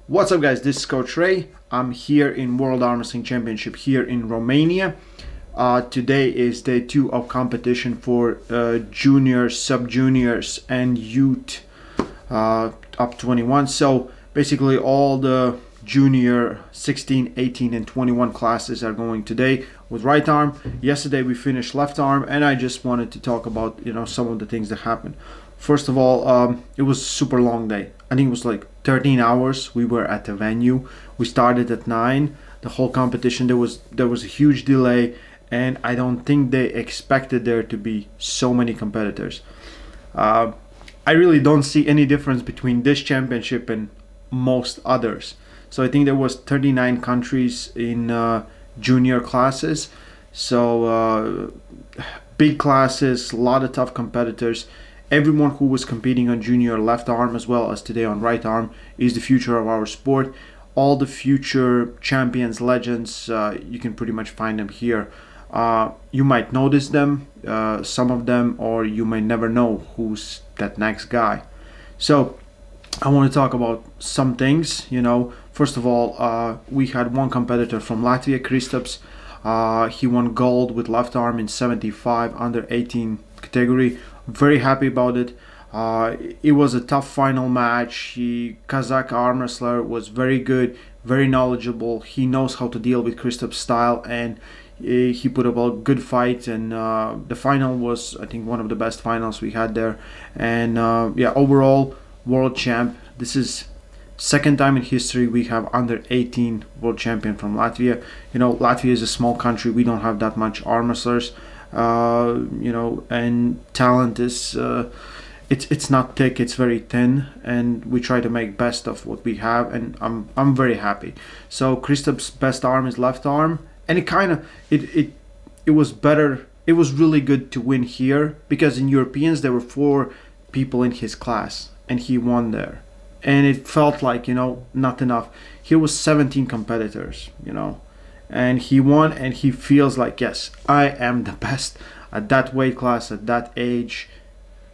What's up, guys? This is Coach Ray. I'm here in World Armwrestling Championship here in Romania. Today is day 2 of competition for juniors, sub-juniors, and youth up 21. So basically all the junior 16, 18, and 21 classes are going today with right arm. Yesterday we finished left arm, and I just wanted to talk about some of the things that happened. First of all, it was a super long day. I think it was like 13 hours. We were at the venue. We started at 9. The whole competition, there was a huge delay, and I don't think they expected there to be so many competitors. I really don't see any difference between this championship and most others. So I think there was 39 countries in junior classes. So big classes, a lot of tough competitors. Everyone who was competing on junior left arm as well as today on right arm is the future of our sport. All the future champions, legends, you can pretty much find them here. You might notice them, some of them, or you may never know who's that next guy. So I want to talk about some things. First of all, we had one competitor from Latvian Kristaps. He won gold with left arm in 75 under 18 category. Very happy about it. It was a tough final match. Kazakh arm wrestler, was very good, very knowledgeable. He knows how to deal with Kristaps' style, and he put up a good fight. And the final was, I think, one of the best finals we had there. And overall, world champ. This is second time in history we have under 18 world champion from Latvia. Latvia is a small country. We don't have that much arm wrestlers. And talent is it's not thick, it's very thin, and we try to make best of what we have, and I'm very happy. So Kristaps' best arm is left arm, and it was better. It was really good to win here, because in Europeans there were 4 people in his class and he won there, and it felt like not enough. Here was 17 competitors, and he won, and he feels like, yes, I am the best at that weight class, at that age,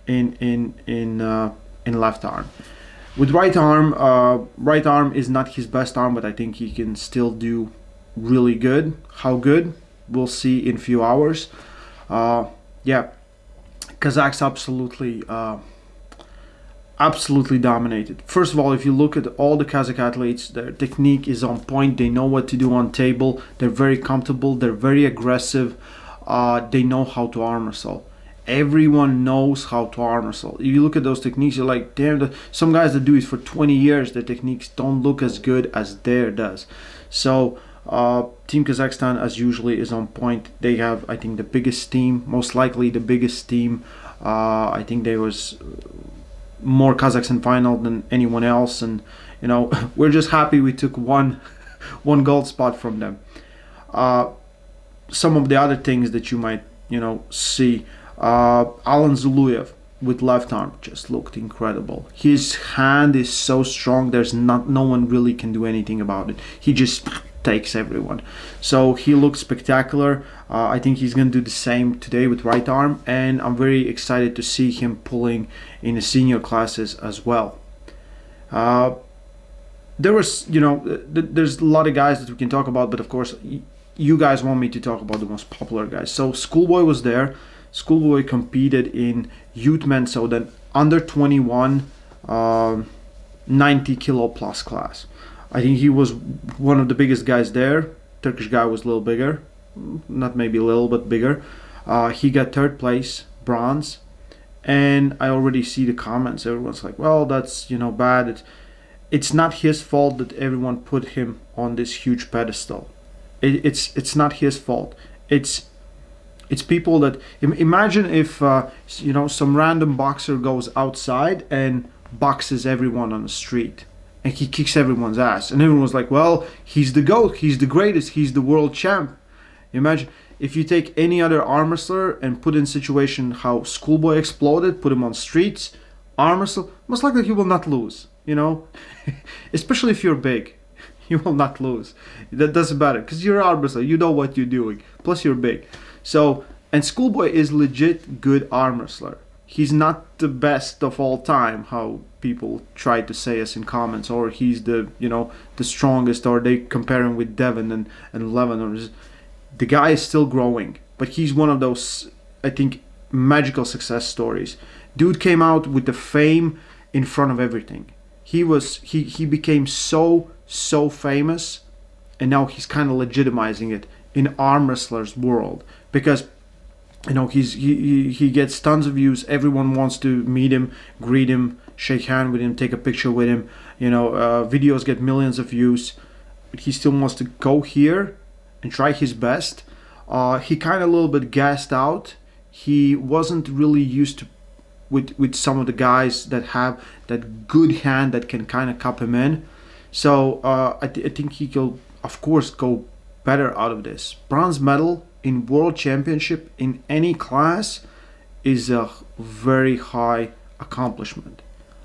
in left arm. With right arm is not his best arm, but I think he can still do really good. How good, we'll see in a few hours. Kazakhs absolutely dominated. First of all, if you look at all the Kazakh athletes, their technique is on point. They know what to do on table. They're very comfortable. They're very aggressive. They know how to arm wrestle. Everyone knows how to arm wrestle. If you look at those techniques, you're like, damn, some guys that do it for 20 years, their techniques don't look as good as theirs does. So Team Kazakhstan, as usually, is on point. They have, I think, the biggest team, most likely the biggest team. I think there was more Kazakhs in final than anyone else, and we're just happy we took one gold spot from them. Some of the other things that you might see, Alan Zoloev with left arm just looked incredible. His hand is so strong, there's no one really can do anything about it. He just takes everyone. So he looks spectacular. I think he's going to do the same today with right arm, and I'm very excited to see him pulling in the senior classes as well. There was, there's a lot of guys that we can talk about, but of course you guys want me to talk about the most popular guys. So Shcoolboy was there. Shcoolboy competed in youth men, so then under 21 90 kilo plus class. I think he was one of the biggest guys there. Turkish guy was a little bigger, not maybe a little, but bigger. He got 3rd place, bronze, and I already see the comments. Everyone's like, well, that's bad. It's not his fault that everyone put him on this huge pedestal. It's not his fault. It's people that imagine if some random boxer goes outside and boxes everyone on the street, and he kicks everyone's ass, and everyone was like, well, he's the GOAT, he's the greatest, he's the world champ. Imagine if you take any other arm wrestler and put in situation how Shcoolboy exploded, put him on streets, arm wrestle, most likely he will not lose, especially if you're big. You will not lose. That doesn't matter, because you're an arm wrestler, you know what you're doing, plus you're big. So, and Shcoolboy is legit good arm wrestler. He's not the best of all time, how people try to say us in comments, or he's the the strongest, or they compare him with Devin and Levin, or the guy is still growing, but he's one of those, I think, magical success stories. Dude came out with the fame in front of everything. He became so famous, and now he's kind of legitimizing it in arm wrestlers world, because he gets tons of views. Everyone wants to meet him, greet him, shake hand with him, take a picture with him. Videos get millions of views, but he still wants to go here and try his best. He kind of a little bit gassed out. He wasn't really used to with some of the guys that have that good hand that can kind of cup him in. So I think he will, of course, go better out of this. Bronze medal in World Championship in any class is a very high accomplishment.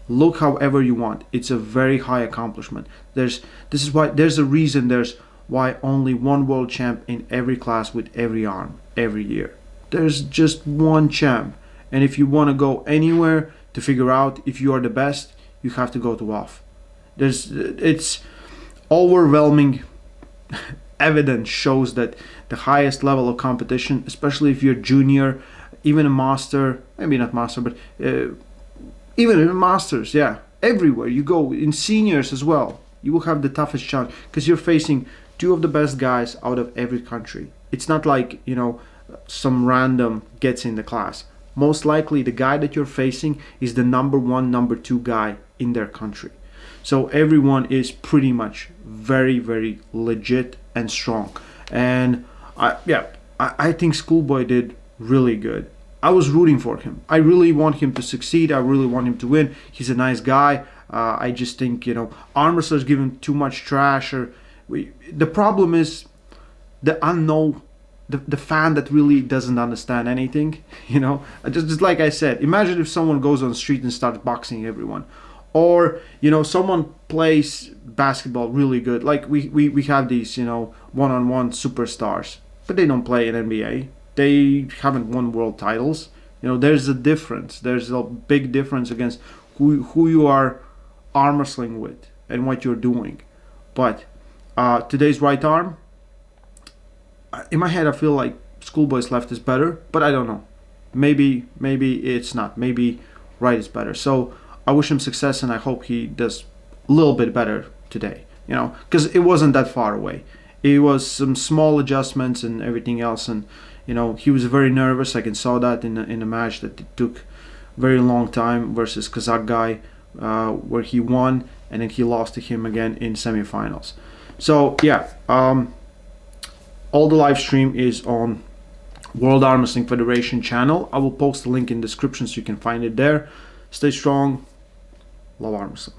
Look however you want. It's a very high accomplishment. There's a reason why only one world champ in every class with every arm every year. There's just one champ. And if you want to go anywhere to figure out if you are the best, you have to go to WOF. It's overwhelming evidence shows that the highest level of competition, especially if you're junior, even a master, maybe not master, but even in masters, yeah, everywhere you go, in seniors as well, you will have the toughest challenge because you're facing two of the best guys out of every country. It's not like, some random gets in the class. Most likely the guy that you're facing is the number one, number two guy in their country. So everyone is pretty much very, very legit and strong. And I think Shcoolboy did really good. I was rooting for him. I really want him to succeed. I really want him to win. He's a nice guy. I just think, arm wrestlers give him too much trash. The problem is the unknown, the fan that really doesn't understand anything. Just like I said, imagine if someone goes on the street and starts boxing everyone. Or, someone plays basketball really good. Like we have these, one-on-one superstars, but they don't play in NBA. They haven't won world titles. There's a difference. There's a big difference against who you are arm wrestling with and what you're doing. But today's right arm, in my head, I feel like Shcoolboy's left is better, but I don't know. Maybe it's not. Maybe right is better. So I wish him success, and I hope he does a little bit better today. Because it wasn't that far away. It was some small adjustments and everything else, and he was very nervous. I can saw that in a match that it took very long time versus Kazakh guy, where he won and then he lost to him again in semifinals. So yeah, all the live stream is on World Arm Wrestling Federation channel. I will post the link in the description so you can find it there. Stay strong. Love arm wrestling.